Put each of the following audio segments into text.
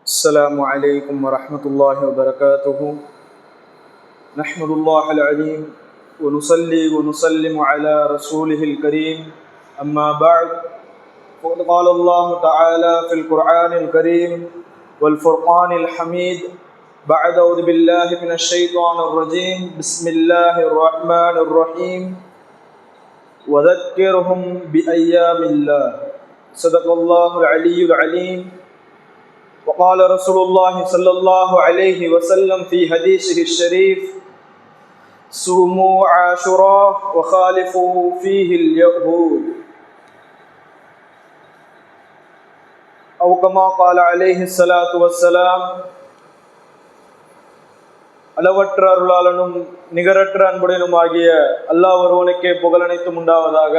السلام عليكم ورحمة الله وبركاته. نحمد الله العليم ونصلي ونسلم على رسوله الكريم. أما بعد، فقد قال الله تعالى في القرآن الكريم والفرقان الحميد بعد أعوذ بالله من الشيطان الرجيم بسم الله الرحمن الرحيم وذكرهم بأيام الله. صدق الله العلي العليم. وقال رسول الله صلى الله عليه وسلم في حديثه الشريف: صوموا عاشوراء وخالفوا فيه اليهود، أو كما قال عليه الصلاة والسلام. அளவற்ற அருளாளனும் நிகரற்ற அன்புடனுமாகிய அல்லாஹ் ஒருவனுக்கே புகழனைத்தும் உண்டாவதாக.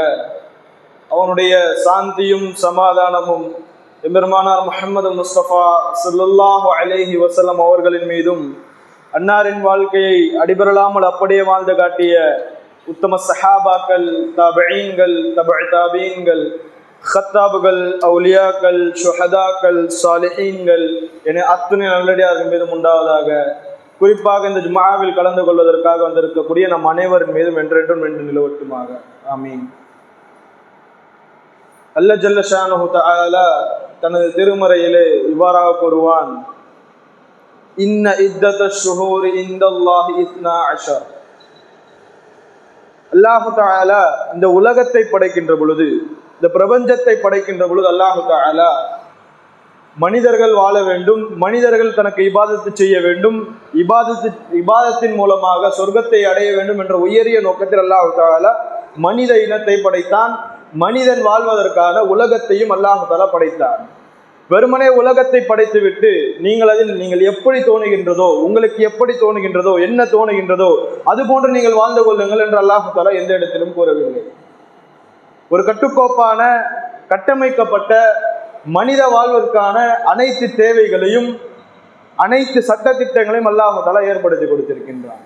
அவனுடைய சாந்தியும் சமாதானமும் எம்பெருமானார் முஹம்மது முஸ்தபா ஸல்லல்லாஹு அலைஹி வஸல்லம் அவர்களின் மீதும், அன்னாரின் வாழ்க்கையை அடிபெறலாமல் அப்படியே வாழ்ந்து காட்டிய உத்தம சஹாபாக்கள், தாபிஈன்கள், தபஅ தாபிஈன்கள், ஹத்தாபுகள், அவுலியாக்கள், ஷுஹதாக்கள், சாலிஹீன்கள் என அத்துணை நல்லடியார்கள் மீதும் உண்டாவதாக. குறிப்பாக இந்த ஜும்ஆவில் கலந்து கொள்வதற்காக வந்திருக்கக்கூடிய நம் அனைவரின் மீதும் என்றென்றும் நின்று நிலவட்டுமாக. ஆமீன். அல்லாஹ் ஜல்ல ஷானஹு தஆலா தனது திருமறையிலே இவ்வாறாக கூறுவான்: இன்ன இத்தத்தஷ் ஷுஹூரி இந்தல்லாஹி 12. அல்லாஹு தஆலா இந்த உலகத்தை படைக்கின்ற பொழுது, இந்த பிரபஞ்சத்தை படைக்கின்ற பொழுது அல்லாஹு தஆலா மனிதர்கள் வாழ வேண்டும், மனிதர்கள் தனக்கு இபாதத்து செய்ய வேண்டும், இபாதத்தின் மூலமாக சொர்க்கத்தை அடைய வேண்டும் என்ற உயரிய நோக்கத்தில் அல்லாஹு தஆலா மனித இனத்தை படைத்தான். மனிதன் வாழ்வதற்கான உலகத்தையும் அல்லாஹு தஆலா படைத்தான். வெறுமனே உலகத்தை படைத்துவிட்டு நீங்கள் எப்படி தோணுகின்றதோ, உங்களுக்கு எப்படி தோணுகின்றதோ, என்ன தோணுகின்றதோ அது போன்று நீங்கள் வாழ்ந்து கொள்ளுங்கள் என்று அல்லாஹு தஆலா எந்த இடத்திலும் கூறவில்லை. ஒரு கட்டுக்கோப்பான கட்டமைக்கப்பட்ட மனித வாழ்வதற்கான அனைத்து தேவைகளையும் அனைத்து சட்ட திட்டங்களையும் அல்லாஹு தஆலா ஏற்படுத்தி கொடுத்திருக்கின்றான்.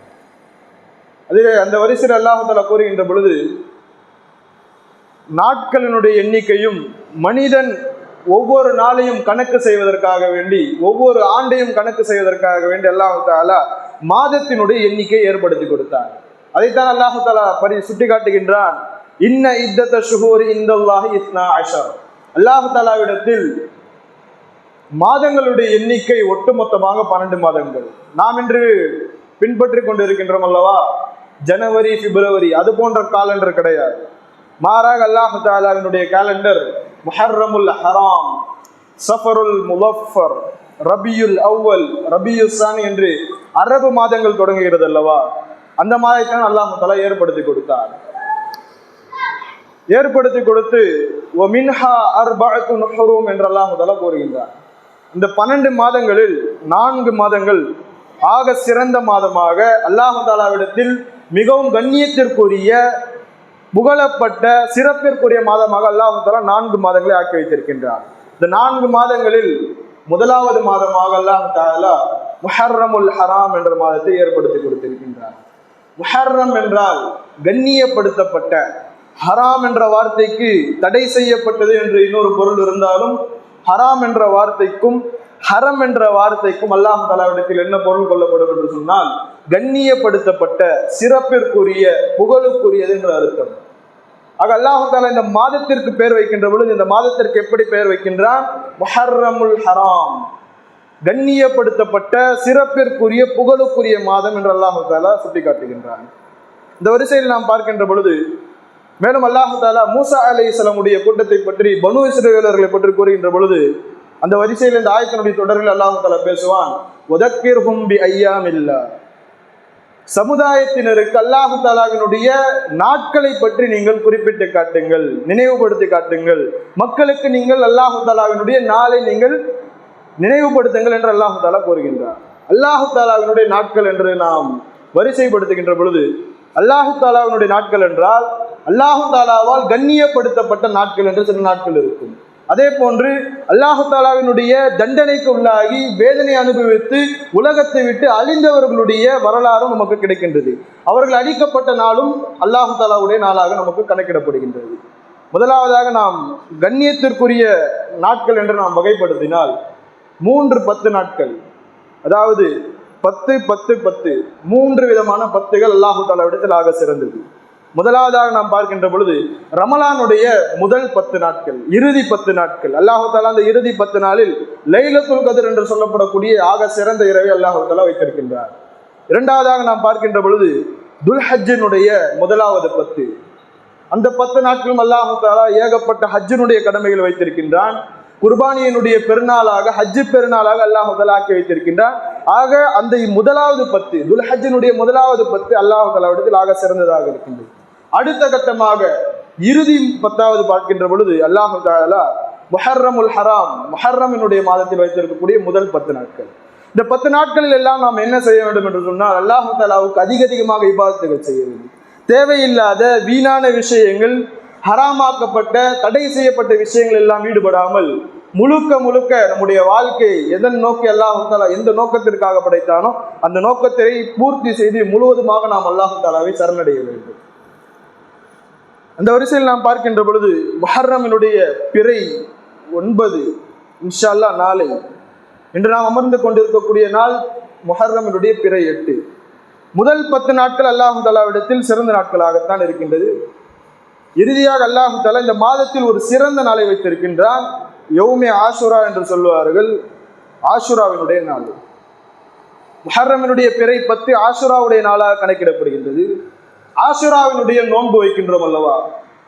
அதில் அந்த வரிசையில் அல்லாஹு தஆலா கூறுகின்ற பொழுது, நாட்களினுடைய எண்ணிக்கையும் மனிதன் ஒவ்வொரு நாளையும் கணக்கு செய்வதற்காக வேண்டி, ஒவ்வொரு ஆண்டையும் கணக்கு செய்வதற்காக வேண்டி அல்லாஹு தஆலா மாதத்தினுடைய எண்ணிக்கை ஏற்படுத்தி கொடுத்தார். அதைத்தான் அல்லாஹு தஆலா சுட்டி காட்டுகின்றான். இன்ன இத்தத்த ஷுஹூரி இந்தல்லாஹி 12. அல்லாஹு தஆலாவிடத்தில் மாதங்களுடைய எண்ணிக்கை ஒட்டுமொத்தமாக 12 மாதங்கள். நாம் இன்று பின்பற்றி கொண்டிருக்கின்றோம் அல்லவா, ஜனவரி, பிப்ரவரி அது போன்ற காலண்டர் கிடையாது. மாறாக அல்லாஹு தஆலாவினுடைய காலண்டர் முஹர்ரமுல் ஹராம், சஃபருல் முலஃபர், ரபியுல் அவ்வல், ரபியுல் சானி என்று அரபு மாதங்கள் தொடங்குகிறது அல்லவா. அந்த மாதத்தை அல்லாஹு தஆலா ஏற்படுத்தி கொடுத்தார். ஏற்படுத்தி கொடுத்து வமின்ஹா அர்பஅத்துன் ஹுரும் என்று அல்லாஹு தஆலா கூறுகின்றார். இந்த 12 மாதங்களில் 4 மாதங்கள் ஆக சிறந்த மாதமாக அல்லாஹு தஆலாவிடத்தில் மிகவும் கண்ணியத்திற்குரிய, புகழப்பட்ட, சிறப்பிற்குரிய மாதமாக அல்லாஹு தஆலா 4 மாதங்களை ஆக்கி வைத்திருக்கின்றார். இந்த 4 மாதங்களில் முதலாவது மாதமாக அல்லாஹு தஆலா முஹர்ரமுல் ஹராம் என்ற மாதத்தை ஏற்படுத்தி கொடுத்திருக்கின்றார். முஹர்ரம் என்றால் கண்ணியப்படுத்தப்பட்ட, ஹராம் என்ற வார்த்தைக்கு தடை செய்யப்பட்டது என்று இன்னொரு பொருள் இருந்தாலும், ஹராம் என்ற வார்த்தைக்கும் ஹரம் என்ற வார்த்தைக்கும் அல்லாஹ் தஆலாவிடத்தில் என்ன பொருள் கொள்ளப்படும் என்று சொன்னால், கண்ணியப்படுத்தப்பட்ட, சிறப்பிற்குரிய, புகழுக்குரியது என்ற அர்த்தம். ஆக அல்லாஹ் தஆலா இந்த மாதத்திற்கு பெயர் வைக்கின்ற பொழுது இந்த மாதத்திற்கு எப்படி பெயர் வைக்கின்றான்? முஹர்ரமுல் ஹராம், கண்ணியப்படுத்தப்பட்ட, சிறப்பிற்குரிய, புகழுக்குரிய மாதம் என்று அல்லாஹ் தஆலா சுட்டி காட்டுகின்றான். இந்த வரிசையில் நாம் பார்க்கின்ற பொழுது மேலும் அல்லாஹ் தஆலா மூசா அலைஹிஸ்ஸலாமுடைய கூட்டத்தை பற்றி, பனு இஸ்ரவேலர்களை பற்றி கூறுகின்ற பொழுது அந்த வரிசையில் இந்த ஆயத்தினுடைய தொடரில் அல்லாஹ் தஆலா பேசுவான்: வதக்கிர்ஹும் பிஅய்யாமில்லாஹ். சமுதாயத்தினருக்கு அல்லாஹ் தஆலாவினுடைய நாட்களை பற்றி நீங்கள் குறிப்பிட்டு காட்டுங்கள், நினைவுபடுத்தி காட்டுங்கள். மக்களுக்கு நீங்கள் அல்லாஹ் தஆலாவினுடைய நாளை நீங்கள் நினைவுபடுத்துங்கள் என்று அல்லாஹ் தஆலா கூறுகின்றார். அல்லாஹ் தஆலாவினுடைய நாட்கள் என்று நாம் வரிசைப்படுத்துகின்ற பொழுது அல்லாஹ் தஆலாவினுடைய நாட்கள் என்றால் அல்லாஹ் தஆலாவால் கண்ணியப்படுத்தப்பட்ட நாட்கள் என்று சில நாட்கள் இருக்கும். அதே போன்று அல்லாஹ் தஆலாவினுடைய தண்டனைக்கு உள்ளாகி வேதனை அனுபவித்து உலகத்தை விட்டு அழிந்தவர்களுடைய வரலாறும் நமக்கு கிடைக்கின்றது. அவர்கள் அழிக்கப்பட்ட நாளும் அல்லாஹ் தஆலாவுடைய நாளாக நமக்கு கணக்கிடப்படுகின்றது. முதலாவதாக நாம் கண்ணியத்திற்குரிய நாட்கள் என்று நாம் வகைப்படுத்தினால் 3 10 நாட்கள், அதாவது 10 10 10 3 விதமான 10கள் அல்லாஹு தஆலா விடத்தில் ஆக சிறந்தது. முதலாவதாக நாம் பார்க்கின்ற பொழுது ரமலானுடைய முதல் 10 நாட்கள், இறுதி 10 நாட்கள், அல்லாஹு தஆலா அந்த இறுதி 10 நாளில் லைலத்துல் கத்ர் என்று சொல்லப்படக்கூடிய ஆக சிறந்த இரவை அல்லாஹு தஆலா வைத்திருக்கின்றார். இரண்டாவதாக நாம் பார்க்கின்ற பொழுது துல்ஹஜ்ஜினுடைய முதலாவது 10, அந்த 10 நாட்களும் அல்லாஹு தஆலா ஏகப்பட்ட ஹஜ்ஜினுடைய கடமைகள் வைத்திருக்கின்றான். குர்பானியினுடைய பெருநாளாக, ஹஜ்ஜு பெருநாளாக அல்லாஹு தஆலா ஆக்கி வைத்திருக்கின்றான். ஆக அந்த முதலாவது 10 துல்ஹஜ்ஜினுடைய முதலாவது 10 அல்லாஹு தஆலாவிடத்தில் ஆக சிறந்ததாக இருக்கின்றது. அடுத்த கட்டமாக இறுதி 10வது பார்க்கின்ற பொழுது அல்லாஹு தஆலா முஹர்ரமுல் ஹராம், முஹர்ரமினுடைய மாதத்தில் வைத்திருக்கக்கூடிய முதல் 10 நாட்கள். இந்த 10 நாட்களில் எல்லாம் நாம் என்ன செய்ய வேண்டும் என்று சொன்னால் அல்லாஹு தஆலாவுக்கு அதிகமாக இபாதத்துகள் செய்ய வேண்டும். தேவையில்லாத வீணான விஷயங்கள், ஹராமாக்கப்பட்ட தடை செய்யப்பட்ட விஷயங்கள் எல்லாம் ஈடுபடாமல் முழுக்க நம்முடைய வாழ்க்கை எதன் நோக்கி அல்லாஹு தஆலா எந்த நோக்கத்திற்காக படைத்தானோ அந்த நோக்கத்தை பூர்த்தி செய்து முழுவதுமாக நாம் அல்லாஹு தஆலாவை சரணடைய வேண்டும். அந்த வரிசையில் நாம் பார்க்கின்ற பொழுது முஹர்ரமினுடைய பிறை 9 இன்ஷா அல்லாஹ் நாளை, இன்று நாம் அமர்ந்து கொண்டிருக்கக்கூடிய நாள் முஹர்ரமினுடைய பிறை 8. முதல் 10 நாட்கள் அல்லாஹு தஆலாவிடத்தில் சிறந்த நாட்களாகத்தான் இருக்கின்றது. இறுதியாக அல்லாஹு தஆலா இந்த மாதத்தில் ஒரு சிறந்த நாளை வைத்திருக்கின்றான். யௌமே ஆஷுரா என்று சொல்லுவார்கள், ஆஷுராவினுடைய நாள். முஹர்ரமினுடைய பிறை 10 ஆஷுராவுடைய நாளாக கணக்கிடப்படுகின்றது. ஆஷுராவினுடைய நோன்பு வைக்கின்றோம் அல்லவா,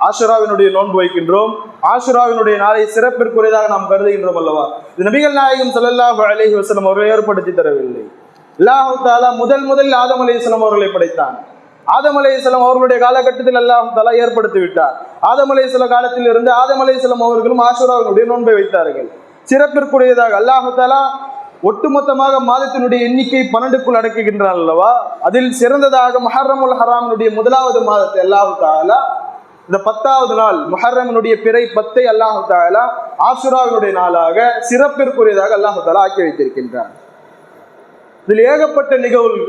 ஆஷுராவினுடைய நோன்பு வைக்கின்றோம். ஆஷுராவினுடைய நாளை சிறப்பிற்குரியதாக நாம் கருதுகின்றோம் அல்லவா. இது நபிகள் நாயகம் ஸல்லல்லாஹு அலைஹி வஸல்லம் அவர்கள் ஏற்படுத்தி தரவில்லை. அல்லாஹு தஆலா முதலில் ஆதம் அலைஹிஸ்ஸலாம் அவர்களை படைத்தான். ஆதம் அலைஹிஸ்ஸலாம் அவர்களுடைய காலகட்டத்தில் அல்லாஹு தஆலா ஏற்படுத்தி விட்டார். ஆதம் அலைஹிஸ்ஸலாம் காலத்தில் இருந்து ஆதம் அலைஹிஸ்ஸலாம் அவர்களும் ஆஷுராவினுடைய நோன்பை வைத்தார்கள். சிறப்பிற்குரியதாக அல்லாஹு தஆலா ஒட்டுமொத்தமாக மாதத்தினுடைய எண்ணிக்கை 12க்குள் அடக்குகின்றான் அல்லவா. அதில் சிறந்ததாக முஹர்ரமுல் ஹராமினுடைய முதலாவது மாதத்தை அல்லாஹு தஆலா இந்த 10வது நாள் முஹர்ரமினுடைய பிறை 10 அல்லாஹு தஆலா ஆஷுராவினுடைய நாளாக சிறப்பிற்குரியதாக அல்லாஹு தஆலா ஆக்கி வைத்திருக்கின்றான். இதில் ஏகப்பட்ட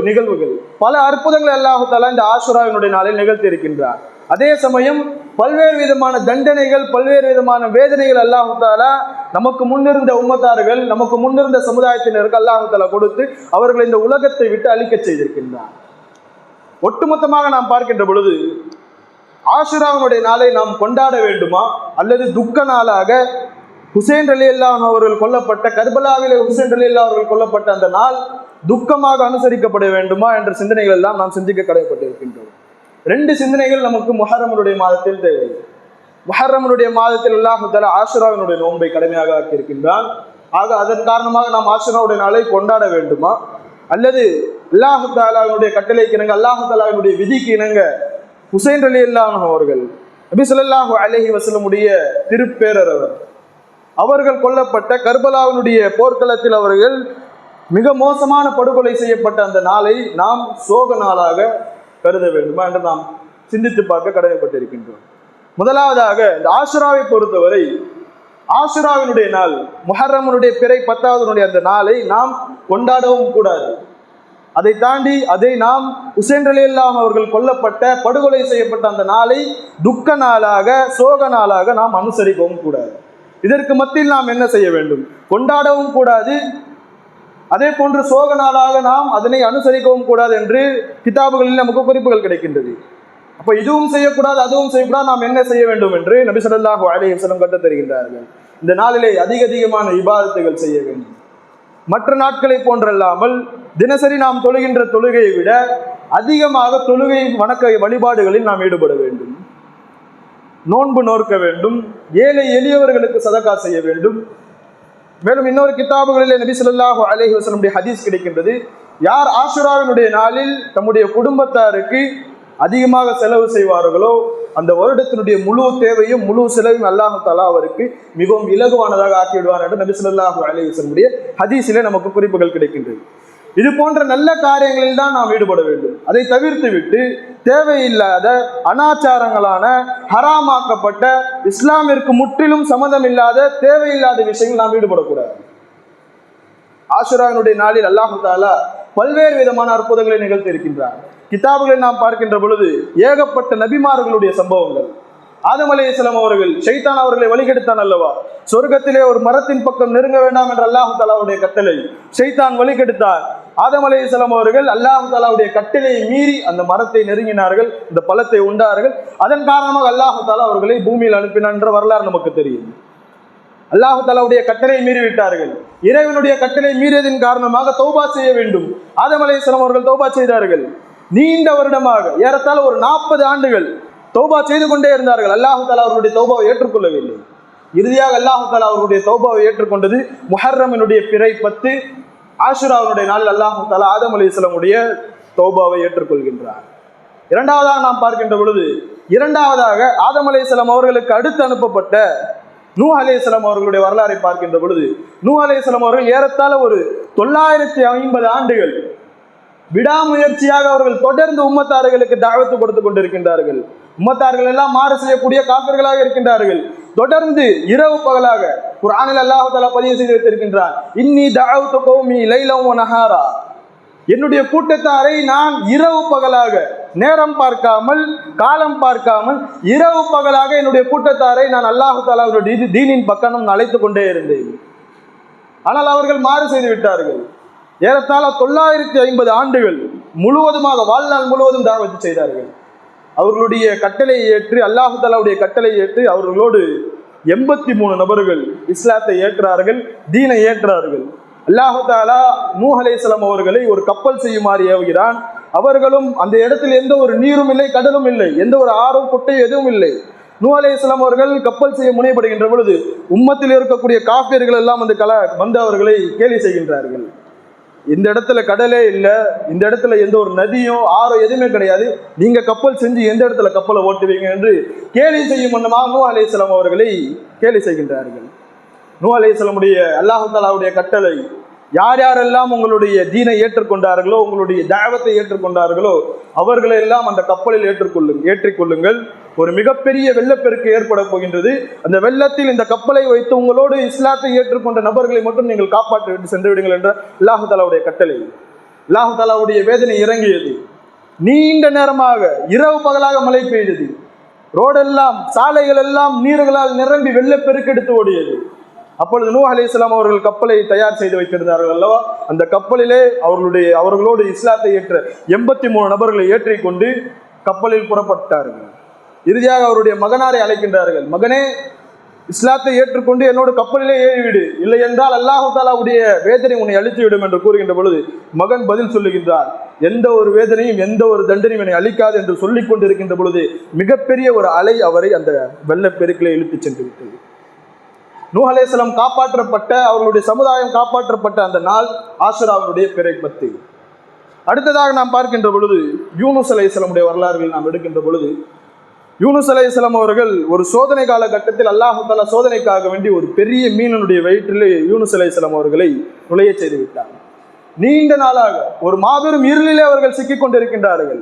நிகழ்வுகள், பல அற்புதங்களை அல்லாஹு தஆலா இந்த ஆஷுராவினுடைய நாளில் நிகழ்த்தி இருக்கின்றார். அதே சமயம் பல்வேறு விதமான தண்டனைகள், பல்வேறு விதமான வேதனைகள் அல்லாஹு தஆலா நமக்கு முன்னிருந்த உம்மத்தார்கள், நமக்கு முன்னிருந்த சமுதாயத்தினருக்கு அல்லாஹு தஆலா கொடுத்து அவர்களை இந்த உலகத்தை விட்டு அழிக்க செய்திருக்கின்றார். ஒட்டுமொத்தமாக நாம் பார்க்கின்ற பொழுது ஆஷுராவினுடைய நாளை நாம் கொண்டாட வேண்டுமா, அல்லது துக்க நாளாக ஹுசைன் ரலியல்லாஹு அவர்கள் கொல்லப்பட்ட, கர்பலாவிலே ஹுசைன் ரலியல்லாஹு அவர்கள் கொல்லப்பட்ட அந்த நாள் துக்கமாக அனுசரிக்கப்பட வேண்டுமா என்ற சிந்தனைகள் எல்லாம் நாம் சிந்திக்க கடமைப்பட்டிருக்கின்றோம். 2 சிந்தனைகள் நமக்கு முஹர்ரமுடைய மாதத்தில் தேவை. முஹர்ரமுடைய மாதத்தில் அல்லாஹு தஆலா ஆஷுராவினுடைய நோன்பை கடமையாக ஆக்கியிருக்கின்றான். ஆக அதன் காரணமாக நாம் ஆஷுராவுடைய நாளை கொண்டாட வேண்டுமா, அல்லது அல்லாஹு தஆலாவினுடைய கட்டளைக்கு இணங்க, அல்லாஹு தஆலாவினுடைய விதிக்கு இணங்க ஹுசைன் ரலியல்லாஹு அவர்கள், நபி ஸல்லல்லாஹு அலைஹி வஸல்லமுடைய திருப்பேரர் அவர்கள் கொல்லப்பட்ட கர்பலாவினுடைய போர்க்களத்தில் அவர்கள் மிக மோசமான படுகொலை செய்யப்பட்ட அந்த நாளை நாம் சோக நாளாக கருத வேண்டுமா என்று நாம் சிந்தித்து பார்க்க கடமைப்பட்டிருக்கின்றோம். முதலாவதாக இந்த ஆஷுராவை பொறுத்தவரை ஆஷுராவினுடைய நாள், முஹர்ரமுடைய பிறை 10வது அந்த நாளை நாம் கொண்டாடவும் கூடாது. அதை தாண்டி அதை நாம் ஹுசைன் ரலியல்லாஹு அவர்கள் கொல்லப்பட்ட, படுகொலை செய்யப்பட்ட அந்த நாளை துக்க நாளாக, சோக நாளாக நாம் அனுசரிக்கவும் கூடாது. இதற்கு மத்தியில் நாம் என்ன செய்ய வேண்டும்? கொண்டாடவும் கூடாது, அதே போன்று சோக நாளாக நாம் அதனை அனுசரிக்கவும் கூடாது என்று கிதாபுகளில் நமக்கு குறிப்புகள் கிடைக்கின்றது. அப்போ இதுவும் செய்யக்கூடாது, அதுவும் செய்யக்கூடாது, நாம் என்ன செய்ய வேண்டும் என்று நபி ஸல்லல்லாஹு அலைஹி வஸல்லம் கற்றுத் தருகின்றார்கள். இந்த நாளிலே அதிகமான இபாதத்துகள் செய்ய வேண்டும். மற்ற நாட்களை போன்றல்லாமல் தினசரி நாம் தொழுகின்ற தொழுகையை விட அதிகமாக தொழுகை வணக்க வழிபாடுகளில் நாம் ஈடுபட வேண்டும். நோன்பு நோற்க வேண்டும், ஏழை எளியவர்களுக்கு சதகா செய்ய வேண்டும். மேலும் இன்னொரு கிதாபுகளிலே நபி ஸல்லல்லாஹு அலைஹி வஸல்லம் ஹதீஸ் கிடைக்கின்றது, யார் ஆஷுராவினுடைய நாளில் தம்முடைய குடும்பத்தாருக்கு அதிகமாக செலவு செய்வார்களோ அந்த வருடத்தினுடைய முழு தேவையும் முழு செலவையும் அல்லாஹ் தஆலா அவருக்கு மிகவும் இலகுவானதாக ஆக்கிவிடுவார் என்று நபி ஸல்லல்லாஹு அலைஹி வஸல்லம் ஹதீஸிலே நமக்கு குறிப்புகள் கிடைக்கின்றது. இது போன்ற நல்ல காரியங்களில் தான் நாம் ஈடுபட வேண்டும். அதை தவிர்த்து விட்டு தேவையில்லாத அனாச்சாரங்களான, ஹராமாக்கப்பட்ட, இஸ்லாமிற்கு முற்றிலும் சம்மதம் இல்லாத தேவையில்லாத விஷயங்கள் நாம் ஈடுபடக்கூடாது. ஆஷுராவினுடைய நாளில் அல்லாஹ் தஆலா பல்வேறு விதமான அற்புதங்களை நிகழ்த்தி இருக்கின்றார். கிதாபுகளை நாம் பார்க்கின்ற பொழுது ஏகப்பட்ட நபிமார்களுடைய சம்பவங்கள், ஆதம் அலைஹிஸ்ஸலாம் அவர்கள் ஷைத்தான் அவர்களை வழிகெடுத்தான் அல்லவா? சொர்க்கத்திலே ஒரு மரத்தின் பக்கம் நெருங்க வேண்டாம் என்ற அல்லாஹு தஆலாவுடைய கட்டளை ஷைத்தான் வழிகெடுத்தார். ஆதம் அலைஹிஸ்ஸலாம் அவர்கள் அல்லாஹு தஆலாவுடைய கட்டளையை மீறி அந்த மரத்தை நெருங்கினார்கள், இந்த பழத்தை உண்டார்கள். அதன் காரணமாக அல்லாஹு தஆலா அவர்களை பூமியில் அனுப்பினார் என்ற வரலாறு நமக்கு தெரியும். அல்லாஹு தஆலாவுடைய கட்டளை மீறிவிட்டார்கள். இறைவனுடைய கட்டளை மீறியதின் காரணமாக தௌபா செய்ய வேண்டும். ஆதம் அலைஹிஸ்ஸலாம் அவர்கள் தௌபா செய்தார்கள். நீண்ட வருடமாக ஏறத்தாழ ஒரு 40 ஆண்டுகள் தௌபா செய்து கொண்டே இருந்தார்கள். அல்லாஹு தஆலா அவர்களுடைய தௌபாவை ஏற்றுக்கொள்ளவில்லை. இறுதியாக அல்லாஹு தஆலா அவர்களுடைய தௌபாவை ஏற்றுக்கொண்டது முஹர்ரமினுடைய பிறை 10 ஆஷுராவுடைய நாளில் அல்லாஹு தஆலா ஆதம் அலைஹிஸ்ஸலாமுடைய தௌபாவை ஏற்றுக்கொள்கின்றார். இரண்டாவதாக நாம் பார்க்கின்ற பொழுது, இரண்டாவதாக ஆதம் அலைஹிஸ்ஸலாம் அவர்களுக்கு அடுத்து அனுப்பப்பட்ட நூஹ் அலைஹிஸ்ஸலாம் அவர்களுடைய வரலாறை பார்க்கின்ற பொழுது, நூஹ் அலைஹிஸ்ஸலாம் அவர்கள் ஏறத்தாழ ஒரு 950 ஆண்டுகள் விடாமுயற்சியாக அவர்கள் தொடர்ந்து உம்மத்தார்களுக்கு தாவத்து கொடுத்து கொண்டிருக்கின்றார்கள். உம்மத்தார்கள் எல்லாம் மாறு செய்யக்கூடிய காஃபிர்களாக இருக்கின்றார்கள். தொடர்ந்து இரவு பகலாக குர்ஆனில் அல்லாஹ் தஆலா பதிவு செய்து வைத்திருக்கின்றான், இன்னி தஅவுது கௌமி லைலன் வ நஹாரா, என்னுடைய கூட்டத்தாரை நான் இரவு பகலாக, நேரம் பார்க்காமல் காலம் பார்க்காமல் இரவு பகலாக என்னுடைய கூட்டத்தாரை நான் அல்லாஹ் தஆலாவுடைய தீனின் பக்கம் அழைத்து கொண்டே இருந்தேன். ஆனால் அவர்கள் மாறு செய்து விட்டார்கள். ஏறத்தாழ 950 ஆண்டுகள் முழுவதுமாக வாழ்நாள் முழுவதும் தாவத்து செய்தார்கள். அவர்களுடைய கட்டளையை ஏற்று, அல்லாஹு தஆலாவுடைய கட்டளையை ஏற்று அவர்களோடு 83 நபர்கள் இஸ்லாத்தை ஏற்றார்கள், தீனை ஏற்றார்கள். அல்லாஹு தஆலா நூஹ் அலைஹிஸ்ஸலாம் அவர்களை ஒரு கப்பல் செய்யுமாறு ஏவுகிறான். அவர்களும் அந்த இடத்தில் எந்த ஒரு நீரும் இல்லை, கடலும் இல்லை, எந்த ஒரு ஆறும் குட்டையும் எதுவும் இல்லை. நூஹ் அலைஹிஸ்ஸலாம் அவர்கள் கப்பல் செய்ய முனைப்படுகின்ற பொழுது உம்மத்தில் இருக்கக்கூடிய காஃபிர்கள் எல்லாம் வந்து அவர்களை கேலி செய்கின்றார்கள். இந்த இடத்துல கடலே இல்லை, இந்த இடத்துல எந்த ஒரு நதியும் ஆறோ எதுவுமே கிடையாது, நீங்க கப்பல் செஞ்சு எந்த இடத்துல கப்பலை ஓட்டுவீங்க என்று கேலி செய்யும் வண்ணமாக நூஹ் அலைஹிஸ்ஸலாம் அவர்களை கேலி செய்கின்றார்கள். நூஹ் அலைஹிஸ்ஸலாமுடைய அல்லாஹ் தஆலாவுடைய கட்டளை, யார் யாரெல்லாம் உங்களுடைய தீனை ஏற்றுக்கொண்டார்களோ, உங்களுடைய தாவத்தை ஏற்றுக்கொண்டார்களோ அவர்களை எல்லாம் அந்த கப்பலில் ஏற்றிக்கொள்ளுங்கள். ஒரு மிகப்பெரிய வெள்ளப்பெருக்கு ஏற்பட போகின்றது. அந்த வெள்ளத்தில் இந்த கப்பலை வைத்து உங்களோடு இஸ்லாத்தை ஏற்றுக்கொண்ட நபர்களை மட்டும் நீங்கள் காப்பாற்றி சென்று விடுங்கள் என்ற அல்லாஹ் தஆலாவுடைய கட்டளை. அல்லாஹ் தஆலாவுடைய வேதனை இறங்கியது. நீண்ட நேரமாக இரவு பகலாக மழை பெய்தது. ரோடெல்லாம், சாலைகள் எல்லாம் நீர்களால் நிரம்பி வெள்ளப்பெருக்கெடுத்து ஓடியது. அப்பொழுது நூஹ் அலைஹிஸ்ஸலாம் அவர்கள் கப்பலை தயார் செய்து வைத்திருந்தார்கள் அல்லவா? அந்த கப்பலிலே அவர்களோடு இஸ்லாத்தை ஏற்ற 83 நபர்களை ஏற்றிக்கொண்டு கப்பலில் புறப்பட்டார்கள். இறுதியாக அவருடைய மகனாரை அழைக்கின்றார்கள், மகனே இஸ்லாத்தை ஏற்றுக்கொண்டு என்னோடு கப்பலிலே ஏறிவிடு, இல்லை என்றால் அல்லாஹ் தஆலாவுடைய வேதனை உன்னை அழித்து விடும் என்று கூறுகின்ற பொழுது மகன் பதில் சொல்லுகின்றார், எந்த ஒரு வேதனையும் எந்த ஒரு தண்டனையும் என்னை அழிக்காது என்று சொல்லிக் கொண்டிருக்கின்ற பொழுது மிகப்பெரிய ஒரு அலை அவரை அந்த வெள்ளப்பெருக்கிலே இழுத்துச் சென்று விட்டது. நூஹ் அலைஹிஸ்ஸலாம் காப்பாற்றப்பட்ட, அவர்களுடைய சமுதாயம் காப்பாற்றப்பட்ட அந்த நாள் ஆஷுராவுடைய பிறை 10. அடுத்ததாக நாம் பார்க்கின்ற பொழுது யூனுஸ் அலைஹிஸ்ஸலாமுடைய வரலாறுகள் நாம் எடுக்கின்ற பொழுது, யூனுஸ் அலைஹிஸ்ஸலாம் அவர்கள் ஒரு சோதனை காலகட்டத்தில் அல்லாஹ் தஆலா சோதனைக்காக வேண்டி ஒரு பெரிய மீனினுடைய வயிற்றிலே யூனுஸ் அலைஹிஸ்ஸலாம் அவர்களை நுழைய செய்து விட்டார். நீண்ட நாளாக ஒரு மாபெரும் இருளிலே அவர்கள் சிக்கிக் கொண்டிருக்கின்றார்கள்.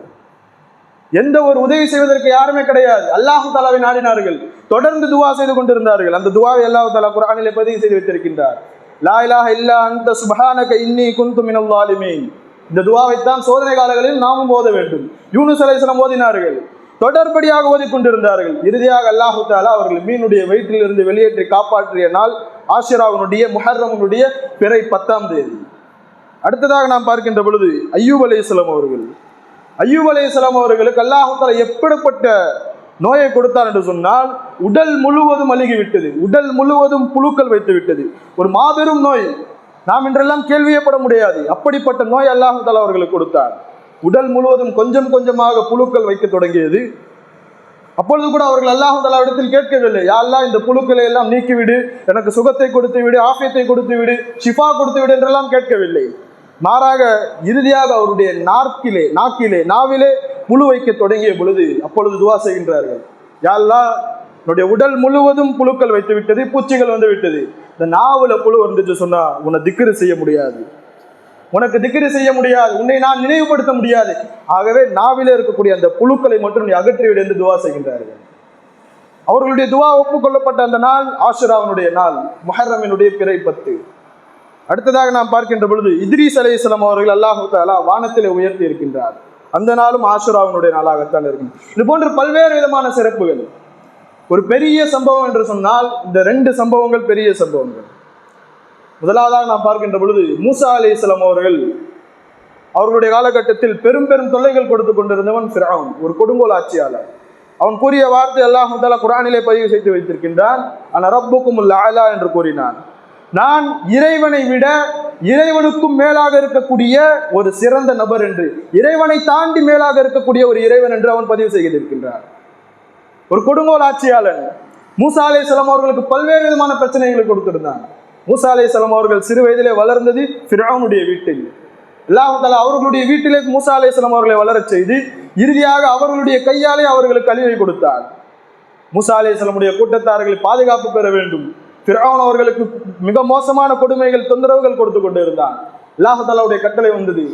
எந்த ஒரு உதவி செய்வதற்கு யாருமே கிடையாது. அல்லாஹ் தஆலாவை நாடினார்கள், தொடர்ந்து துவா செய்து கொண்டிருந்தார்கள். அந்த துவாவை அல்லாஹ் தஆலா குர்ஆனிலே பதிவு செய்து வைத்திருக்கின்றார், லா இலாஹ இல்லா அன்த சுப்ஹானக இன்னி குன்து மினல் ஸாலிமீன். இந்த துவாவைத்தான் சோதனை காலங்களில் நாமும் ஓத வேண்டும். யூனுஸ் அலைஹிஸ்ஸலாம் ஓதினார்கள், தொடர்படியாக ஓதிக்கொண்டிருந்தார்கள். இறுதியாக அல்லாஹ் தஆலா அவர்கள் மீனுடைய வயிற்றிலிருந்து வெளியேற்றி காப்பாற்றிய நாள் ஆஷுராவினுடைய முஹர்ரமுடைய பிறை 10ஆம் தேதி. அடுத்ததாக நாம் பார்க்கின்ற பொழுது அய்யூப் அலைஹிஸ்ஸலாம் அவர்களுக்கு அல்லாஹ் தஆலா எப்படிப்பட்ட நோயை கொடுத்தார் என்று சொன்னால், உடல் முழுவதும் அழுகிவிட்டது, உடல் முழுவதும் புழுக்கள் வைத்து விட்டது. ஒரு மாபெரும் நோய், நாம் இன்றெல்லாம் கேள்வியப்பட முடியாது. அப்படிப்பட்ட நோய் அல்லாஹ் தஆலா அவர்களுக்கு கொடுத்தார். உடல் முழுவதும் கொஞ்சம் கொஞ்சமாக புழுக்கள் வைக்க தொடங்கியது. அப்பொழுது கூட அவர்கள் அல்லாஹ் தஆலா இடத்தில் கேட்கவில்லை, யா அல்லாஹ் இந்த புழுக்களை எல்லாம் நீக்கிவிடு, எனக்கு சுகத்தை கொடுத்து விடு, ஆஃபியத்தை கொடுத்து விடு, ஷிஃபா கொடுத்து விடு என்றெல்லாம் கேட்கவில்லை. மாறாக இறுதியாக அவருடைய நாவிலே புழு வைக்க தொடங்கிய பொழுது அப்பொழுது துவா செய்கின்றார்கள், யா அல்லாஹ் என்னுடைய உடல் முழுவதும் புழுக்கள் வைத்து விட்டது, பூச்சிகள் வந்து விட்டது, இந்த நாவுல புழு வந்துச்சு சொன்னா உன்னை திக்ரு செய்ய முடியாது, உனக்கு திக்ரு செய்ய முடியாது, உன்னை நான் நினைவுபடுத்த முடியாது. ஆகவே நாவிலே இருக்கக்கூடிய அந்த புழுக்களை மட்டும் நீ அகற்றிவிடு என்று துவா செய்கின்றார்கள். அவர்களுடைய துவா ஒப்புக்கொள்ளப்பட்ட அந்த நாள் ஆஷுராவினுடைய நாள், முஹர்ரமினுடைய பிறை 10. அடுத்ததாக நாம் பார்க்கின்ற பொழுது இத்ரீஸ் அலைஹிஸ்ஸலாம் அவர்கள் அல்லாஹ் தஆலா வானத்திலே உயர்த்தி இருக்கின்றார். அந்த நாளும் ஆஷுராவினுடைய நாளாகத்தான் இருக்கும். இது போன்ற பல்வேறு விதமான சிறப்புகள். ஒரு பெரிய சம்பவம் என்று சொன்னால் இந்த 2 சம்பவங்கள் பெரிய சம்பவங்கள். முதலாவதாக நாம் பார்க்கின்ற பொழுது மூசா அலைஹிஸ்ஸலாம் அவர்களுடைய காலகட்டத்தில் பெரும் பெரும் தொல்லைகள் கொடுத்து கொண்டிருந்தவன் ஃபிரௌன், ஒரு கொடுங்கோல் ஆட்சியாளர். அவன் கூறிய வார்த்தை அல்லாஹ் தஆலா குர்ஆனிலே பதிவு செய்து வைத்திருக்கின்றான். அன ரப்புக்குமுல் அலா என்று கூறினான். நான் இறைவனை விட இறைவனுக்கும் மேலாக இருக்கக்கூடிய ஒரு சிறந்த நபர் என்று, இறைவனை தாண்டி மேலாக இருக்கக்கூடிய ஒரு இறைவன் என்று அவன் பதிவு செய்திருக்கின்றான். ஒரு கொடுங்கோல் ஆட்சியாளன். மூசா அலைஹிஸ்ஸலாம் அவர்களுக்கு பல்வேறு விதமான பிரச்சனைகளை கொடுத்திருந்தான். மூசா அலைஹிஸ்ஸலாம் அவர்கள் சிறு வயதிலே வளர்ந்தது ஃபிரௌனுடைய வீட்டில். அல்லாஹ் தஆலா அவர்களுடைய வீட்டிலே மூசா அலைஹிஸ்ஸலாம் அவர்களை வளரச் செய்து இறுதியாக அவர்களுடைய கையாலே அவர்களுக்கு அழிவை கொடுத்தார். மூசா அலைஹிஸ்ஸலாமுடைய கூட்டத்தார்களை பாதுகாப்பு பெற வேண்டும். ஃபிரௌன் அவர்களுக்கு மிக மோசமான கொடுமைகள், தொந்தரவுகள் கொடுத்து கொண்டிருந்தான். அல்லாஹ் தஆலாவுடைய கட்டளை வந்தது.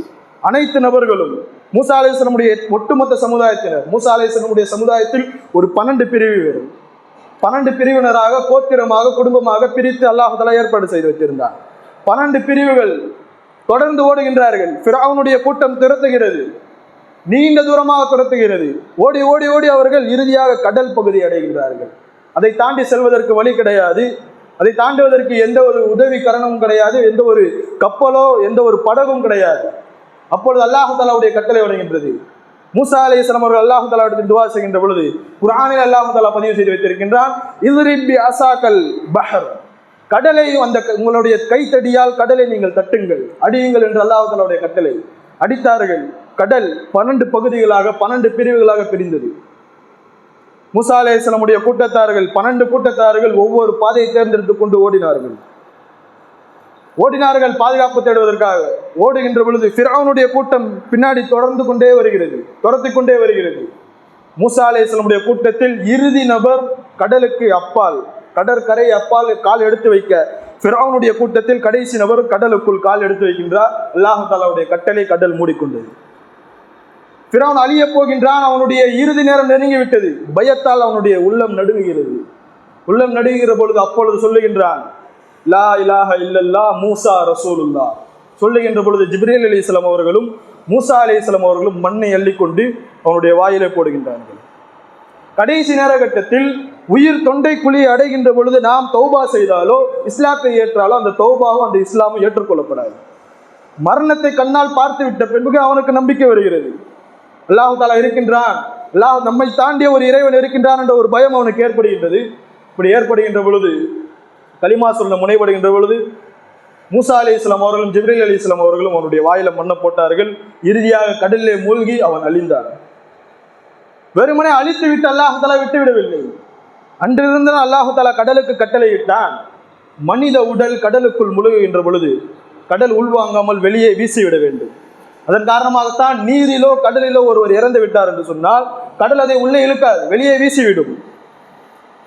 அனைத்து நபர்களும் மூசா அலைஹிஸ்ஸலாமுடைய ஒட்டுமொத்த சமுதாயத்தினர், மூசா அலைஹிஸ்ஸலாமுடைய சமுதாயத்தில் ஒரு 12 பிரிவு வரும். 12 பிரிவினராக கோத்திரமாக குடும்பமாக பிரித்து அல்லாஹ் தஆலா ஏற்பாடு செய்து வைத்திருந்தார். 12 பிரிவுகள் தொடர்ந்து ஓடுகின்றார்கள். ஃபிரௌனுடைய கூட்டம் துரத்துகிறது, நீண்ட தூரமாக துரத்துகிறது. ஓடி ஓடி ஓடி அவர்கள் இறுதியாக கடல் பகுதி அடைகின்றார்கள். அதை தாண்டி செல்வதற்கு வழி கிடையாது. அதை தாண்டுவதற்கு எந்த ஒரு உதவி கரணமும் கிடையாது, எந்த ஒரு கப்பலோ எந்த ஒரு படகும் கிடையாது. அப்பொழுது அல்லாஹ் தஆலாவுடைய கட்டளை வருகின்றது. மூசா அலைஹிஸ்ஸலாம் அவர்கள் அல்லாஹ் தஆலாவிடத்தில் துஆ செய்கின்ற பொழுது குர்ஆனில் அல்லாஹ் தஆலா பதிவு செய்து வைத்திருக்கின்றான். இத்ரிப் பி அஸாக்கல் பஹர், கடலை அந்த உங்களுடைய கைத்தடியால் கடலை நீங்கள் தட்டுங்கள், அடியுங்கள் என்று அல்லாஹ் தஆலாவுடைய கட்டளை. அடித்தார்கள். கடல் 12 பகுதிகளாக 12 பிரிவுகளாக பிரிந்தது. மூசா அலைஹிஸ்ஸலாமுடைய கூட்டத்தார்கள் 12 கூட்டத்தார்கள் ஒவ்வொரு பாதையை தேர்ந்தெடுத்துக் கொண்டு ஓடினார்கள் பாதுகாப்பு தேடுவதற்காக. ஓடுகின்ற பொழுது ஃபிரௌனுடைய கூட்டம் பின்னாடி தொடர்ந்து கொண்டே வருகிறது, துரத்தி கொண்டே வருகிறது. மூசா அலைஹிஸ்ஸலாமுடைய கூட்டத்தில் இறுதி நபர் கடலுக்கு அப்பால், கடற்கரை அப்பால் கால் எடுத்து வைக்க, ஃபிரௌனுடைய கூட்டத்தில் கடைசி நபர் கடலுக்குள் கால் எடுத்து வைக்கின்றார். அல்லாஹ் தஆலாவுடைய கட்டளை, கடல் மூடிக்கொண்டது. ஃபிரௌன் அழிய போகின்றான். அவனுடைய இறுதி நேரம் நெருங்கிவிட்டது. பயத்தால் அவனுடைய உள்ளம் நடுங்குகிறது. உள்ளம் நடுங்குகிற பொழுது அப்பொழுது சொல்லுகின்றான், லா இலாஹ இல்லல்லாஹ் மூசா ரசூலுல்லாஹ். சொல்லுகின்ற பொழுது ஜிப்ரீல் அலைஹிஸ்ஸலாம் அவர்களும் மூசா அலைஹிஸ்ஸலாம் அவர்களும் மண்ணை அள்ளிக்கொண்டு அவனுடைய வாயிலை போடுகின்றார்கள். கடைசி நேரகட்டத்தில் உயிர் தொண்டை குழி அடைகின்ற பொழுது நாம் தௌபா செய்தாலோ இஸ்லாத்தை ஏற்றாலோ அந்த தௌபாவும் அந்த இஸ்லாமும் ஏற்றுக்கொள்ளப்படாது. மரணத்தை கண்ணால் பார்த்து விட்ட பின்பு அவனுக்கு நம்பிக்கை வருகிறது. அல்லாஹ் தஆலா இருக்கின்றான், அல்லாஹ் நம்மை தாண்டிய ஒரு இறைவன் இருக்கின்றான் என்ற ஒரு பயம் அவனுக்கு ஏற்படுகின்றது. இப்படி ஏற்படுகின்ற பொழுது, கலிமா சொல்ல முனைப்படுகின்ற பொழுது மூசா அலைஹிஸ்ஸலாம் அவர்களும் ஜிப்ரீல் அலைஹிஸ்ஸலாம் அவர்களும் அவனுடைய வாயில மண்ணை போட்டார்கள். இறுதியாக கடலிலே மூழ்கி அவன் அழிந்தான். வெறுமனே அழித்து விட்டு அல்லாஹ் தஆலா விட்டு விடவில்லை. அன்றிருந்து அல்லாஹ் தஆலா கடலுக்கு கட்டளை இட்டான், மனித உடல் கடலுக்குள் முழுகுகின்ற பொழுது கடல் உள்வாங்காமல் வெளியே வீசிவிட வேண்டும். அதன் காரணமாகத்தான் நீரிலோ கடலிலோ ஒருவர் இறந்து விட்டார் என்று சொன்னால் கடல் அதை உள்ளே இழுக்காது, வெளியே வீசிவிடும்.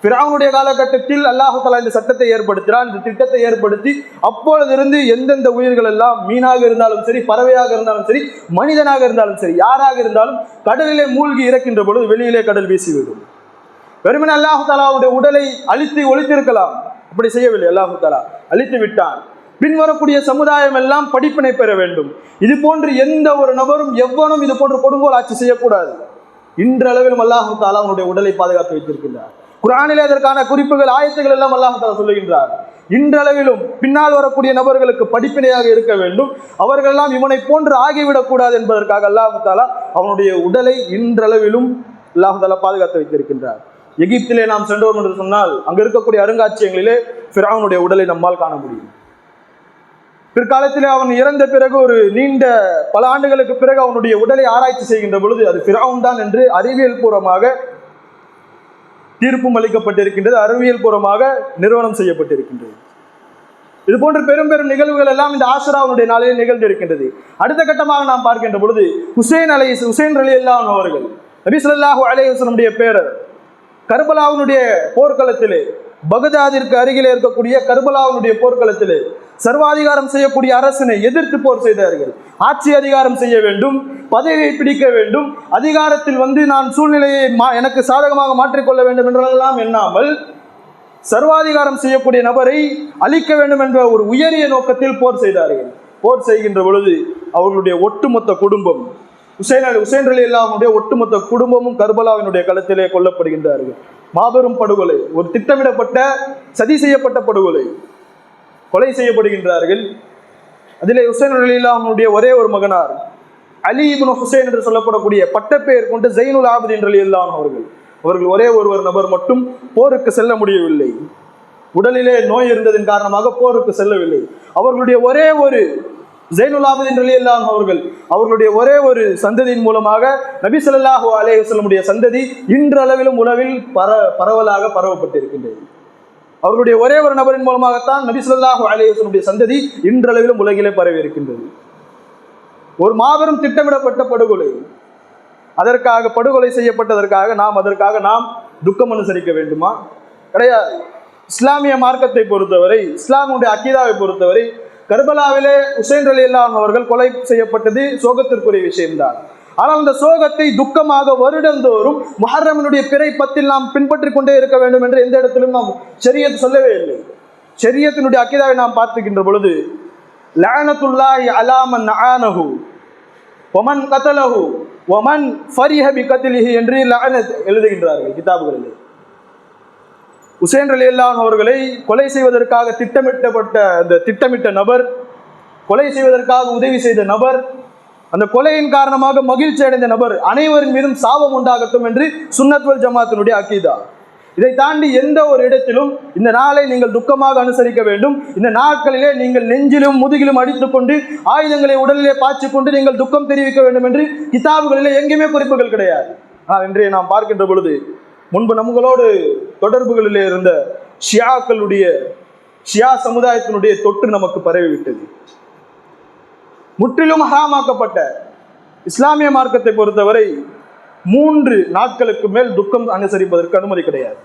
ஃபிரௌனுடைய காலகட்டத்தில் அல்லாஹ் தஆலா இந்த சட்டத்தை ஏற்படுத்தினான், இந்த திட்டத்தை ஏற்படுத்தி அப்பொழுதிருந்து எந்தெந்த உயிர்கள் எல்லாம், மீனாக இருந்தாலும் சரி, பறவையாக இருந்தாலும் சரி, மனிதனாக இருந்தாலும் சரி, யாராக இருந்தாலும் கடலிலே மூழ்கி இறக்கின்ற பொழுது வெளியிலே கடல் வீசிவிடும். வெறுமனே அல்லாஹ் தஆலாவுடைய உடலை அழித்து ஒழித்திருக்கலாம், அப்படி செய்யவில்லை. அல்லாஹ் தஆலா அழித்து விட்டான். பின்வரக்கூடிய சமுதாயம் எல்லாம் படிப்பினை பெற வேண்டும். இது போன்று எந்த ஒரு நபரும் எவ்வளவும் இது போன்று கொடுங்கோல் ஆட்சி செய்யக்கூடாது. இன்றளவிலும் அல்லாஹ் தஆலா அவனுடைய உடலை பாதுகாத்து வைத்திருக்கின்றார். குர்ஆனிலே அதற்கான குறிப்புகள், ஆயத்துகள் எல்லாம் அல்லாஹ் தஆலா சொல்லுகின்றார். இன்றளவிலும் பின்னால் வரக்கூடிய நபர்களுக்கு படிப்பினையாக இருக்க வேண்டும். அவர்கள் எல்லாம் இவனை போன்று ஆகிவிடக்கூடாது என்பதற்காக அல்லாஹ் தஆலா அவனுடைய உடலை இன்றளவிலும் அல்லாஹ் தஆலா பாதுகாத்து வைத்திருக்கின்றார். எகிப்திலே நாம் சென்றோம் என்று சொன்னால் அங்கு இருக்கக்கூடிய அருங்காட்சியகங்களிலே ஃபிரௌனுடைய உடலை நம்மால் காண முடியும். பிற்காலத்திலே அவன் இறந்த பிறகு ஒரு நீண்ட பல ஆண்டுகளுக்கு பிறகு அவனுடைய உடலை ஆராய்ச்சி செய்கின்ற பொழுது அது ஃபிரௌன் தான் என்று அறிவியல் பூர்வமாக தீர்ப்பும் அளிக்கப்பட்டிருக்கின்றது, அறிவியல் பூர்வமாக நிறுவனம் செய்யப்பட்டிருக்கின்றது. இது போன்ற பெரும் பெரும் நிகழ்வுகள் எல்லாம் இந்த ஆஷுராவுடைய நாளில் நிகழ்ந்திருக்கின்றது. அடுத்த கட்டமாக நாம் பார்க்கின்ற பொழுது ஹுசைன் ரலியல்லாஹு அவர்கள், நபி ஸல்லல்லாஹு அலைஹி வஸல்லம் பேரர், கர்பலாவுடைய போர்க்களத்திலே, பகதாதிற்கு அருகிலே இருக்கக்கூடிய கர்பலாவுடைய போர்க்களத்திலே சர்வாதிகாரம் செய்யக்கூடிய அரசனை எதிர்த்து போர் செய்தார்கள். ஆட்சி அதிகாரம் செய்ய வேண்டும், பதவியை பிடிக்க வேண்டும், அதிகாரத்தில் நான் சூழ்நிலையை எனக்கு சாதகமாக மாற்றிக்கொள்ள வேண்டும் என்றெல்லாம் எண்ணாமல் சர்வாதிகாரம் செய்யக்கூடிய நபரை அழிக்க வேண்டும் என்ற ஒரு உயரிய நோக்கத்தில் போர் செய்தார்கள். போர் செய்கின்ற பொழுது அவர்களுடைய ஒட்டுமொத்த குடும்பம், உசைன் ரலியல்லாஹுடைய ஒட்டுமொத்த குடும்பமும் கர்பலாவினுடைய களத்திலே கொல்லப்படுகின்றார்கள். மாபெரும் படுகொலை, ஒரு திட்டமிடப்பட்ட சதி செய்யப்பட்ட படுகொலை, கொலை செய்யப்படுகின்றார்கள். அதிலே உசைன் ரலியல்லாஹுடைய ஒரே ஒரு மகனார் அலி இப்னு ஹுசைன் என்று சொல்லப்படக்கூடிய பட்டப்பெயர் கொண்டு ஜைனுல் ஆபிதீன் ரலியல்லாஹு அவர்கள் ஒரே ஒருவர் நபர் மட்டும் போருக்கு செல்ல முடியவில்லை. உடலிலே நோய் இருந்ததின் காரணமாக போருக்கு செல்லவில்லை. அவர்களுடைய ஒரே ஒரு ஜைனுல் ஆபிதீன் ரலியல்லாஹு அவர்களுடைய ஒரே ஒரு சந்ததியின் மூலமாக நபி ஸல்லல்லாஹு அலைஹி வஸல்லமுடைய சந்ததி இன்றளவிலும் உலகில் பரவலாக பரவப்பட்டிருக்கின்றது. அவர்களுடைய ஒரே ஒரு நபரின் மூலமாகத்தான் நபி ஸல்லல்லாஹு அலைஹி வஸல்லமுடைய சந்ததி இன்றளவிலும் உலகிலே பரவி இருக்கின்றது. ஒரு மாபெரும் திட்டமிடப்பட்ட படுகொலை. அதற்காக படுகொலை செய்யப்பட்டதற்காக நாம் துக்கம் அனுசரிக்க வேண்டுமா? கிடையாது. இஸ்லாமிய மார்க்கத்தை பொறுத்தவரை, இஸ்லாமுடைய அக்கீதாவை பொறுத்தவரை, கர்பலாவிலே உசைன் ரலியல்லாஹு அவர்கள் கொலை செய்யப்பட்டது சோகத்திற்குரிய விஷயம்தான். ஆனால் அந்த சோகத்தை துக்கமாக வருடந்தோறும் முஹர்ரமினுடைய பிறை 10 நாம் பின்பற்றி கொண்டே இருக்க வேண்டும் என்று எந்த இடத்திலும் நாம் ஷரியத் சொல்லவே இல்லை. ஷரியத்தினுடைய அக்கீதாவை நாம் பார்த்துக்கின்ற பொழுது லஅனத்துல்லாஹி அலா மன் நஆனஹு வமன் கதலஹு வமன் ஃபரிஹ பிகத்லிஹி என்று லஅனத் எழுதுகின்றார்கள் கிதாபுகளில். உசைன் ரலியல்லாஹு அவர்களை கொலை செய்வதற்காக திட்டமிட்ட நபர், கொலை செய்வதற்காக உதவி செய்த நபர், அந்த கொலையின் காரணமாக மகிழ்ச்சி அடைந்த நபர் அனைவரின் மீதும் சாபம் உண்டாகட்டும் என்று சுன்னத் வல் ஜமாத்தினுடைய அக்கீதா. இதை தாண்டி எந்த ஒரு இடத்திலும் இந்த நாளை நீங்கள் துக்கமாக அனுசரிக்க வேண்டும், இந்த நாட்களிலே நீங்கள் நெஞ்சிலும் முதுகிலும் அடித்துக்கொண்டு ஆயுதங்களை உடலிலே பாய்ச்சிக்கொண்டு நீங்கள் துக்கம் தெரிவிக்க வேண்டும் என்று கிதாபுகளிலே எங்கேயுமே குறிப்புகள் கிடையாது. ஆனால் இன்றைய நாம் பார்க்கின்ற பொழுது, முன்பு நம்மளோடு தொடர்புகளிலே இருந்த ஷியா சமுதாயத்தினுடைய தொற்று நமக்கு பரவிவிட்டது. முற்றிலும் ஹராமாக்கப்பட்ட இஸ்லாமிய மார்க்கத்தை பொறுத்தவரை 3 நாட்களுக்கு மேல் துக்கம் அனுசரிப்பதற்கு அனுமதி கிடையாது.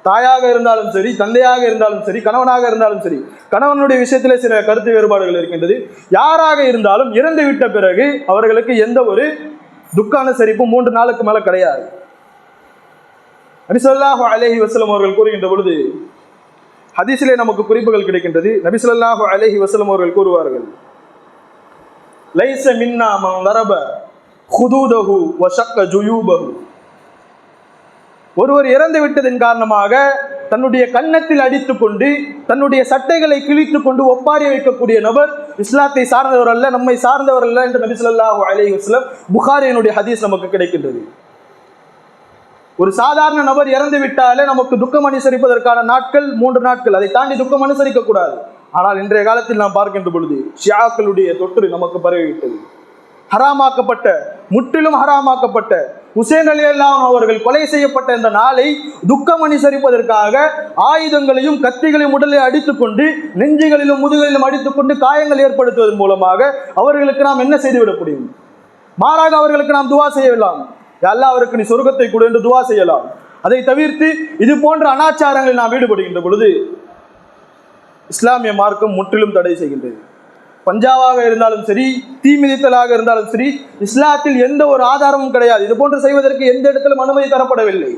தாயாக இருந்தாலும் சரி, தந்தையாக இருந்தாலும் சரி, கணவனாக இருந்தாலும் சரி. கணவனுடைய விஷயத்திலே சில கருத்து வேறுபாடுகள் இருக்கின்றது. யாராக இருந்தாலும் இறந்து விட்ட பிறகு அவர்களுக்கு எந்த ஒரு துக்க அனுசரிப்பும் 3 நாளுக்கு மேல கிடையாது. நபி ஸல்லல்லாஹு அலைஹி வஸல்லம் அவர்கள் கூறுகின்ற பொழுது ஹதீஸிலே நமக்கு குறிப்புகள் கிடைக்கின்றது. நபி ஸல்லல்லாஹு அலைஹி வஸல்லம் அவர்கள் கூறுவார்கள், லைஸ மின்னா மன் வரப ஹுதூதஹு வ ஷக்க ஜுயூபஹு. ஒருவர் இறந்து விட்டதின் காரணமாக தன்னுடைய கன்னத்தில் அடித்துக்கொண்டு தன்னுடைய சட்டைகளை கிழித்து கொண்டு ஒப்பாரி வைக்கக்கூடிய நபர் இஸ்லாத்தை சார்ந்தவர் அல்ல, நம்மை சார்ந்தவர் அல்ல என்று நபி ஸல்லல்லாஹு அலைஹி வஸல்லம் புகாரியினுடைய ஹதீஸ் நமக்கு கிடைக்கின்றது. ஒரு சாதாரண நபர் இறந்து விட்டாலே நமக்கு துக்கம் அனுசரிப்பதற்கான நாட்கள் 3 நாட்கள், அதை தாண்டி துக்கம் அனுசரிக்க கூடாது. ஆனால் இன்றைய காலத்தில் நாம் பார்க்கின்ற பொழுது ஷியாக்களுடைய தொற்று நமக்கு பரவிவிட்டது. ஹராமாக்கப்பட்ட, முற்றிலும் ஹராமாக்கப்பட்ட உசைன் ரலியல்லாஹு அவர்கள் கொலை செய்யப்பட்ட இந்த நாளை துக்கம் அனுசரிப்பதற்காக ஆயுதங்களையும் கத்திகளையும் உடலை அடித்துக்கொண்டு நெஞ்சுகளிலும் முதுகளிலும் அடித்துக்கொண்டு காயங்கள் ஏற்படுத்துவதன் மூலமாக அவர்களுக்கு நாம் என்ன செய்துவிட முடியும்? மாறாக அவர்களுக்கு நாம் துவா செய்யலாம், அல்லாஹ் அவருக்கு நீ சொர்க்கத்தை கொடு என்று துவா செய்யலாம். அதை தவிர்த்து இது போன்ற அனாச்சாரங்களில் நாம் ஈடுபடுகின்ற பொழுது இஸ்லாமிய மார்க்கம் முற்றிலும் தடை செய்கின்றது. பஞ்சாவாக இருந்தாலும் சரி, தீ மிதித்தலாக இருந்தாலும் சரி, இஸ்லாத்தில் எந்த ஒரு ஆதாரமும் கிடையாது. இது போன்று செய்வதற்கு எந்த இடத்திலும் அனுமதி தரப்படவில்லை.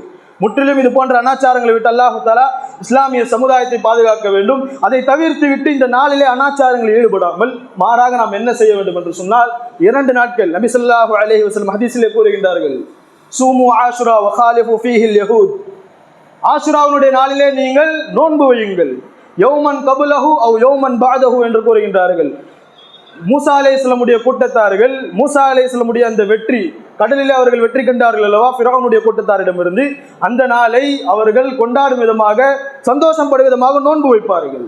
முற்றிலும் இது போன்ற அனாச்சாரங்களை விட்டு அல்லாஹ் தஆலா இஸ்லாமிய சமுதாயத்தை பாதுகாக்க வேண்டும். அதை தவிர்த்து விட்டு இந்த நாளிலே அனாச்சாரங்களில் ஈடுபடாமல் மாறாக நாம் என்ன செய்ய வேண்டும் என்று சொன்னால் 2 நாட்கள் நபி ஸல்லல்லாஹு அலைஹி வஸல்லம் ஹதீஸிலே கூறுகின்றார்கள், சூமு ஆஷுரா வ காலிஃபு ஃபீஹில் யஹூத். ஆஷுராவுடைய நாளிலே நீங்கள் நோன்பு வையுங்கள், யௌமன் கபுலஹு அவ் யௌமன் பஅதஹு என்று கூறுகின்றார்கள். மூசா அலைஹிஸ்ஸலாமுடைய கூட்டத்தார்கள், மூசா அலைஹிஸ்ஸலாமுடைய அந்த வெற்றி, கடலிலே அவர்கள் வெற்றி கண்டார்கள் அல்லவா ஃபிரௌனுடைய கூட்டத்தாரிடமிருந்து, அந்த நாளை அவர்கள் கொண்டாடும் விதமாக, சந்தோஷப்படும் விதமாக நோன்பு வைப்பார்கள்.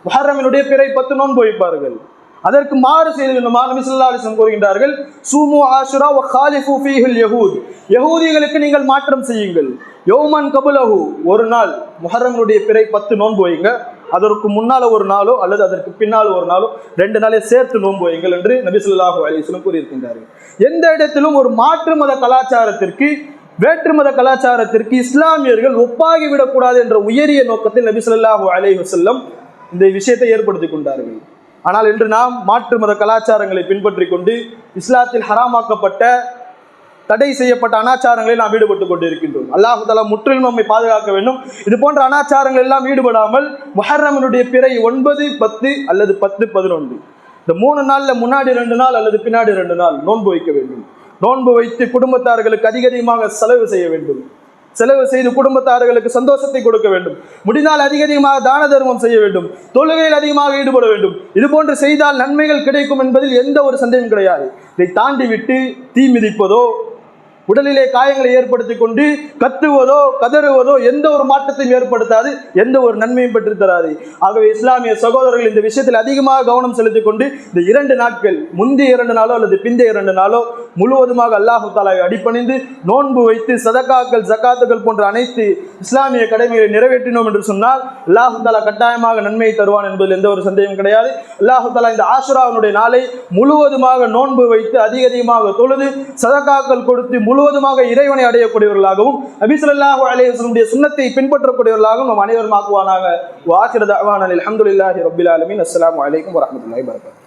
முஹர்ரமினுடைய பிறை 10 நோன்பு வைப்பார்கள். அதற்கு மாறு செய்து நபி ஸல்லல்லாஹு அலைஹி வஸல்லம் கூறுகின்றார்கள், சூமு ஆஷுரா வ காலிஃபு ஃபீஹில் யஹூத். யஹூதிகளுக்கு நீங்கள் மாற்றம் செய்யுங்கள். யௌமன் கபுலஹு, ஒரு நாள் முஹர்ரமினுடைய பிறை 10 நோன்பு வைங்க, அதற்கு முன்னால ஒரு நாளோ அல்லது அதற்கு பின்னால் ஒரு நாளோ 2 நாளே சேர்த்து நோன்பு வைங்கள் என்று நபி ஸல்லல்லாஹு அலைஹி வஸல்லம் கூறியிருக்கின்றார்கள். எந்த இடத்திலும் ஒரு மாற்று மத கலாச்சாரத்திற்கு, வேற்று மத கலாச்சாரத்திற்கு இஸ்லாமியர்கள் ஒப்பாகி விடக்கூடாது என்ற உயரிய நோக்கத்தில் நபி ஸல்லல்லாஹு அலைஹி வஸல்லம் இந்த விஷயத்தை ஏற்படுத்தி கொண்டார்கள். ஆனால் இன்று நாம் மாற்று மத கலாச்சாரங்களை பின்பற்றி கொண்டு இஸ்லாத்தில் ஹராமாக்கப்பட்ட, தடை செய்யப்பட்ட அனாச்சாரங்களை நாம் ஈடுபட்டு கொண்டு இருக்கின்றோம். அல்லாஹ் தஆலா முற்றிலும் நம்மை பாதுகாக்க வேண்டும். இது போன்ற அனாச்சாரங்கள் எல்லாம் ஈடுபடாமல் முஹர்ரமினுடைய பிறை 9, 10 அல்லது 10, 11 இந்த 3 நாள்ல முன்னாடி 2 நாள் அல்லது பின்னாடி 2 நாள் நோன்பு வைக்க வேண்டும். நோன்பு வைத்து குடும்பத்தார்களுக்கு அதிகமாக செலவு செய்ய வேண்டும். செலவு செய்து குடும்பத்தார்களுக்கு சந்தோஷத்தை கொடுக்க வேண்டும். முடிந்தால் அதிகமாக தான தர்மம் செய்ய வேண்டும். தொழுகையில் அதிகமாக ஈடுபட வேண்டும். இது போன்று செய்தால் நன்மைகள் கிடைக்கும் என்பதில் எந்த ஒரு சந்தேகம் கிடையாது. இதை தாண்டி விட்டு தீ மிதிப்பதோ, உடலிலே காயங்களை ஏற்படுத்தி கொண்டு கத்துவதோ கதறுவதோ எந்த ஒரு மாற்றத்தையும் ஏற்படுத்தாது, எந்த ஒரு நன்மையும் பெற்று தராது. ஆகவே இஸ்லாமிய சகோதரர்கள் இந்த விஷயத்தில் அதிகமாக கவனம் செலுத்திக் கொண்டு இந்த 2 நாட்கள், முந்தைய 2 நாளோ அல்லது பிந்தைய 2 நாளோ முழுவதுமாக அல்லாஹு தாலாவை அடிபணிந்து நோன்பு வைத்து சதகாக்கள் ஜகாத்துகள் போன்ற அனைத்து இஸ்லாமிய கடமைகளை நிறைவேற்றினோம் என்று சொன்னால் அல்லாஹு தாலா கட்டாயமாக நன்மையை தருவான் என்பதில் எந்த ஒரு சந்தேகம் கிடையாது. அல்லாஹு தாலா இந்த ஆஷுராவினுடைய நாளை முழுவதுமாக நோன்பு வைத்து அதிகமாக தொழுது சதகாக்கள் கொடுத்து முழுவதுமாக இறைவனை அடையக்கூடியவர்களாகவும் நபி ஸல்லல்லாஹு அலைஹி வஸல்லம் சுன்னத்தை பின்பற்றக்கூடியவர்களாகவும் நம் அனைவரும் ஆக்குவானாக. வ ஆகிரு தஅவானா அல்ஹம்துலில்லாஹி ரப்பில் ஆலமீன். அஸ்ஸலாமு அலைக்கும் வரஹ்மத்துல்லாஹி வபரகாத்துஹு.